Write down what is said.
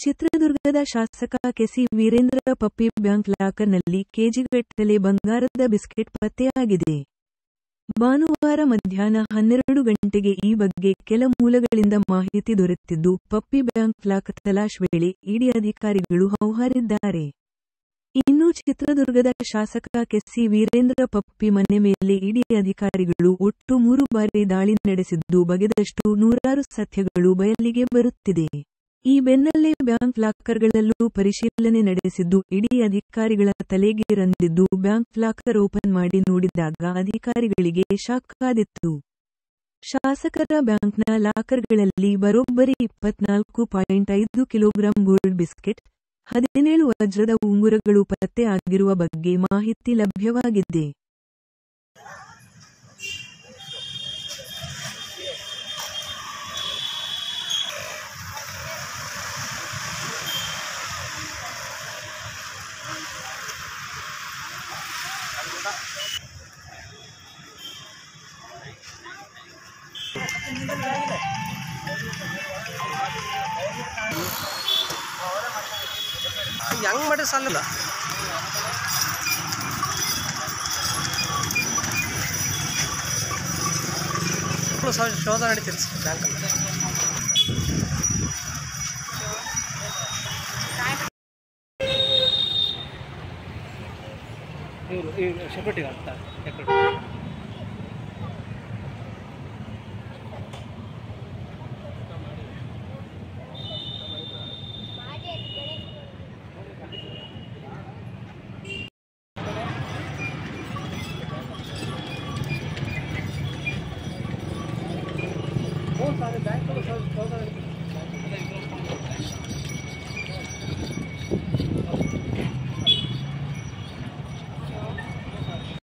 ಚಿತ್ರದುರ್ಗದ ಶಾಸಕ ಕೆಸಿ ವೀರೇಂದ್ರ ಪಪ್ಪಿ ಬ್ಯಾಂಕ್ ಲಾಕರ್ನಲ್ಲಿ ಕೆಜಿಗಟ್ಟಲೆ ಬಂಗಾರದ ಬಿಸ್ಕೆಟ್ ಪತ್ತೆಯಾಗಿದೆ. ಭಾನುವಾರ ಮಧ್ಯಾಹ್ನ 12 ಗಂಟೆಗೆ ಈ ಬಗ್ಗೆ ಕೆಲ ಮೂಲಗಳಿಂದ ಮಾಹಿತಿ ದೊರೆತಿದ್ದು, ಪಪ್ಪಿ ಬ್ಯಾಂಕ್ ಲಾಕರ್ ತಲಾಶ್ ವೇಳೆ ಇಡಿ ಅಧಿಕಾರಿಗಳು ಹೌಹಾರಿದ್ದಾರೆ. ಇನ್ನು ಚಿತ್ರದುರ್ಗದ ಶಾಸಕ ಕೆಸಿ ವೀರೇಂದ್ರ ಪಪ್ಪಿ ಮನೆ ಮೇಲೆ ಇಡಿ ಅಧಿಕಾರಿಗಳು ಒಟ್ಟು 3 ಬಾರಿ ದಾಳಿ ನಡೆಸಿದ್ದು, ಬಗೆದಷ್ಟು ನೂರಾರು ಸತ್ಯಗಳು ಬಯಲಿಗೆ ಬರುತ್ತಿದೆ. ಈ ಬೆನ್ನಲ್ಲೇ ಬ್ಯಾಂಕ್ ಲಾಕರ್ಗಳಲ್ಲೂ ಪರಿಶೀಲನೆ ನಡೆಸಿದ್ದು, ಇಡಿ ಅಧಿಕಾರಿಗಳ ತಲೆಗೆ ರಂದಿದ್ದು, ಬ್ಯಾಂಕ್ ಲಾಕರ್ ಓಪನ್ ಮಾಡಿ ನೋಡಿದಾಗ ಅಧಿಕಾರಿಗಳಿಗೆ ಶಾಕ್ ಆದಿತ್ತು. ಶಾಸಕರ ಬ್ಯಾಂಕ್ನ ಲಾಕರ್ಗಳಲ್ಲಿ ಬರೋಬ್ಬರಿ 24.5 ಕಿಲೋಗ್ರಾಂ ಗೋಲ್ಡ್ ಬಿಸ್ಕೆಟ್, 17 ವಜ್ರದ ಉಂಗುರಗಳು ಪತ್ತೆ ಆಗಿರುವ ಬಗ್ಗೆ ಮಾಹಿತಿ ಲಭ್ಯವಾಗಿದೆ. ಹೆಂಗ್ ಮಾಡಿ ಸಾಲಿಲ್ಲ ಶೋಧ ನಡೀತಿದೆ ಬ್ಯಾಂಕಲ್ಲಿ. ಇವರು ಸೆಕ್ಯೂರಿಟಿ